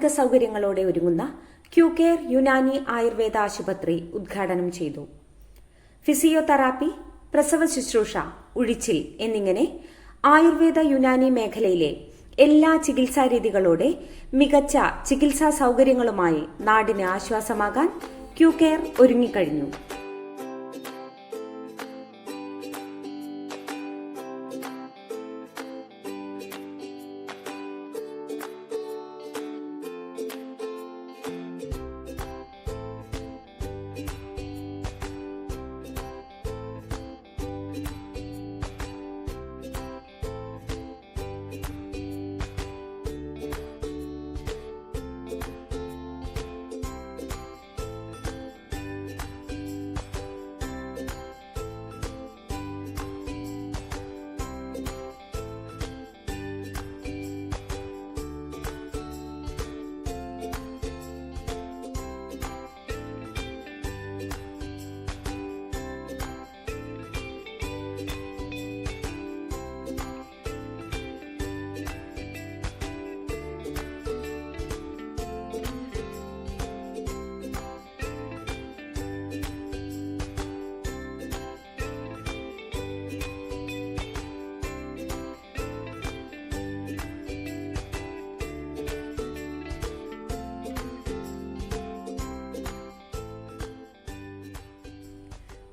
അത്യാധുനിക സൗകര്യങ്ങളോടെ ഒരുങ്ങുന്ന ക്യൂകെയർ യുനാനി ആയുർവേദ ആശുപത്രി ഉദ്ഘാടനം ചെയ്തു. ഫിസിയോതെറാപ്പി, പ്രസവ ശുശ്രൂഷ, ഉഴിച്ചിൽ എന്നിങ്ങനെ ആയുർവേദ യുനാനി മേഖലയിലെ എല്ലാ ചികിത്സാരീതികളോടെ മികച്ച ചികിത്സാ സൗകര്യങ്ങളുമായി നാടിന് ആശ്വാസമാകാൻ ക്യൂകെയർ ഒരുങ്ങിക്കഴിഞ്ഞു.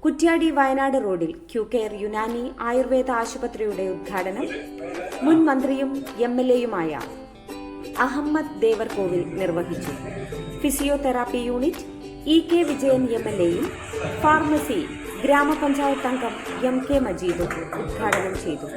കുറ്റ്യാടി വയനാട് റോഡിൽ ക്യൂകെയർ യുനാനി ആയുർവേദ ആശുപത്രിയുടെ ഉദ്ഘാടനം മുൻ മന്ത്രിയും MLA-യുമായ അഹമ്മദ് ദേവർകോവിൽ നിർവഹിച്ചു. ഫിസിയോതെറാപ്പി യൂണിറ്റ് EK വിജയൻ MLA-യും ഫാർമസി ഗ്രാമപഞ്ചായത്ത് അംഗം MK മജീദും ഉദ്ഘാടനം ചെയ്തു.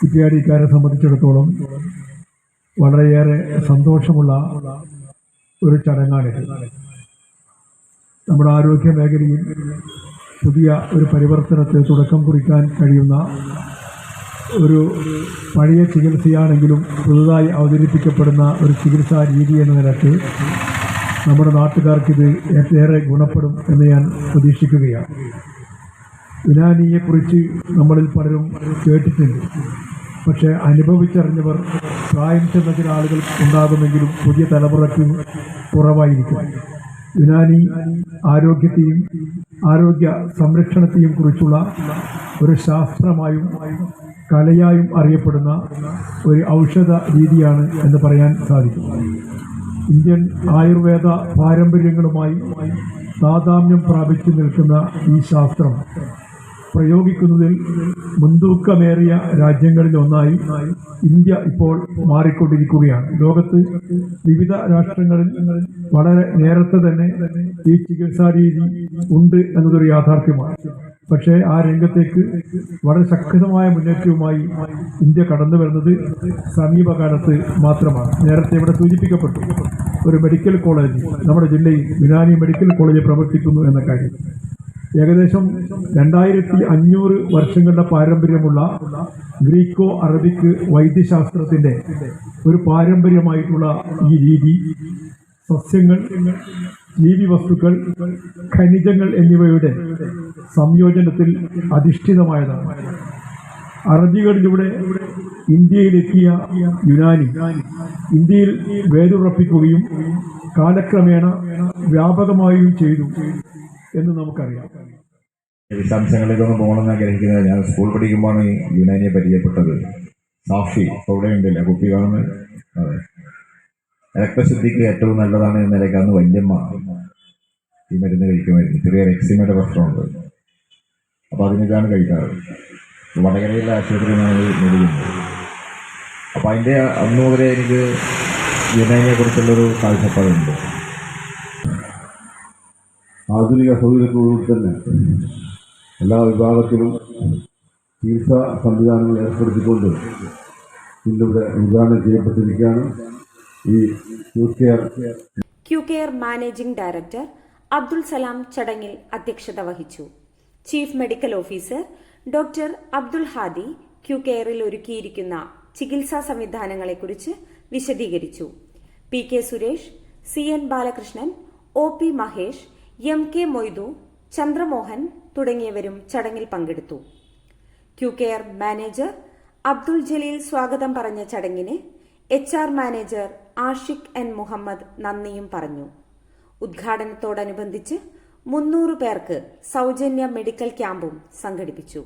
കുറ്റ്യാടിക്കാരെ സംബന്ധിച്ചിടത്തോളം വളരെയേറെ സന്തോഷമുള്ള ഒരു ചടങ്ങാണിത്. നമ്മുടെ ആരോഗ്യ മേഖലയിൽ പുതിയ ഒരു പരിവർത്തനത്തിന് തുടക്കം കുറിക്കാൻ കഴിയുന്ന ഒരു പഴയ ചികിത്സയാണെങ്കിലും പുതുതായി അവതരിപ്പിക്കപ്പെടുന്ന ഒരു ചികിത്സാ രീതി എന്ന നിലയ്ക്ക് നമ്മുടെ നാട്ടുകാർക്കിത് ഏറെ ഗുണപ്പെടും എന്ന് ഞാൻ പ്രതീക്ഷിക്കുകയാണ്. യുനാനിയെക്കുറിച്ച് നമ്മളിൽ പലരും കേട്ടിട്ടുണ്ട്. പക്ഷേ അനുഭവിച്ചറിഞ്ഞവർ പ്രായം ചെന്ന ചില ആളുകൾ ഉണ്ടാകുമെങ്കിലും പുതിയ തലമുറയ്ക്ക് കുറവായിരിക്കും. യുനാനി ആരോഗ്യത്തെയും ആരോഗ്യ സംരക്ഷണത്തെയും കുറിച്ചുള്ള ഒരു ശാസ്ത്രമായും കലയായും അറിയപ്പെടുന്ന ഒരു ഔഷധ രീതിയാണ് എന്ന് പറയാൻ സാധിക്കും. ഇന്ത്യൻ ആയുർവേദ പാരമ്പര്യങ്ങളുമായി താദാമ്യം പ്രാപിച്ചു നിൽക്കുന്ന ഈ ശാസ്ത്രം പ്രയോഗിക്കുന്നതിൽ മുൻതൂക്കമേറിയ രാജ്യങ്ങളിലൊന്നായി ഇന്ത്യ ഇപ്പോൾ മാറിക്കൊണ്ടിരിക്കുകയാണ്. ലോകത്ത് വിവിധ രാഷ്ട്രങ്ങളിൽ വളരെ നേരത്തെ തന്നെ ഈ ചികിത്സാ രീതി ഉണ്ട് എന്നതൊരു യാഥാർത്ഥ്യമാണ്. പക്ഷേ ആ രംഗത്തേക്ക് വളരെ ശക്തമായ മുന്നേറ്റവുമായി ഇന്ത്യ കടന്നു വരുന്നത് സമീപകാലത്ത് മാത്രമാണ്. നേരത്തെ ഇവിടെ സൂചിപ്പിക്കപ്പെട്ടു, ഒരു മെഡിക്കൽ കോളേജ് നമ്മുടെ ജില്ലയിൽ യുനാനി മെഡിക്കൽ കോളേജ് പ്രവർത്തിക്കുന്നു എന്ന കാര്യം. ഏകദേശം 2500 വർഷങ്ങളുടെ പാരമ്പര്യമുള്ള ഗ്രീക്കോ അറബിക് വൈദ്യശാസ്ത്രത്തിൻ്റെ ഒരു പാരമ്പര്യമായിട്ടുള്ള ഈ രീതി സസ്യങ്ങൾ, ജീവിവസ്തുക്കൾ, ഖനിജങ്ങൾ എന്നിവയുടെ സംയോജനത്തിൽ അധിഷ്ഠിതമായതാണ്. അറബികളിലൂടെ ഇന്ത്യയിലെത്തിയ യുനാനി ഇന്ത്യയിൽ വേരുറപ്പിക്കുകയും കാലക്രമേണ വ്യാപകമായും ചെയ്തു എന്ന് നമുക്കറിയാം. വിശദാംശങ്ങളിലൊന്നും പോകണമെന്ന് ആഗ്രഹിക്കുന്നത്, ഞാൻ സ്കൂൾ പഠിക്കുമ്പോഴാണ് ഈ യുനാനിയെ പരിചയപ്പെട്ടത്. സാഫി ഇവിടെ ഉണ്ടല്ലേ, കുപ്പി കാണുന്നത്. അതെ, രക്തശുദ്ധിക്ക് ഏറ്റവും നല്ലതാണ് എന്ന നിലയ്ക്ക് അന്ന് വല്യമ്മ ഈ മരുന്ന് കഴിക്കുമായിരുന്നു. ചെറിയൊരു എക്സിമയുടെ പ്രശ്നമുണ്ട്, അപ്പോൾ അതിനിതാണ് കഴിക്കാറ്. വടകരയിലെ ആശുപത്രിയിലാണ് മെഡിക്കുന്നത്. അപ്പോൾ അതിൻ്റെ അന്ന് മുതലേ എനിക്ക് യുനാനിയെ കുറിച്ചുള്ളൊരു കാഴ്ചപ്പാടുണ്ട്. ആധുനിക സൗകര്യത്തോടുകൂടി തന്നെ എല്ലാ വിഭാഗത്തിലും ചികിത്സാ സംവിധാനങ്ങൾ ഏർപ്പെടുത്തിക്കൊണ്ട് ഇന്നിവിടെ ഉദ്ഘാടനം ചെയ്യപ്പെട്ടിരിക്കുകയാണ്. ഈ Q care managing director Abdul Salam ചടങ്ങിൽ അധ്യക്ഷത വഹിച്ചു. Chief medical officer doctor Abdul Hadi Q കെയറിൽ ഒരുക്കിയിരിക്കുന്ന ചികിത്സാ സംവിധാനങ്ങളെക്കുറിച്ച് വിശദീകരിച്ചു. P K Suresh, C N Balakrishnan, O P Mahesh, M K Moidu, Chandramohan തുടങ്ങിയവരും ചടങ്ങിൽ പങ്കെടുത്തു. Q care manager Abdul Jaleel സ്വാഗതം പറഞ്ഞ ചടങ്ങിന് HR manager Ashiq N Muhammad നന്ദിയും പറഞ്ഞു. ഉദ്ഘാടനത്തോടനുബന്ധിച്ച് 300 പേർക്ക് സൗജന്യ മെഡിക്കൽ ക്യാമ്പും സംഘടിപ്പിച്ചു.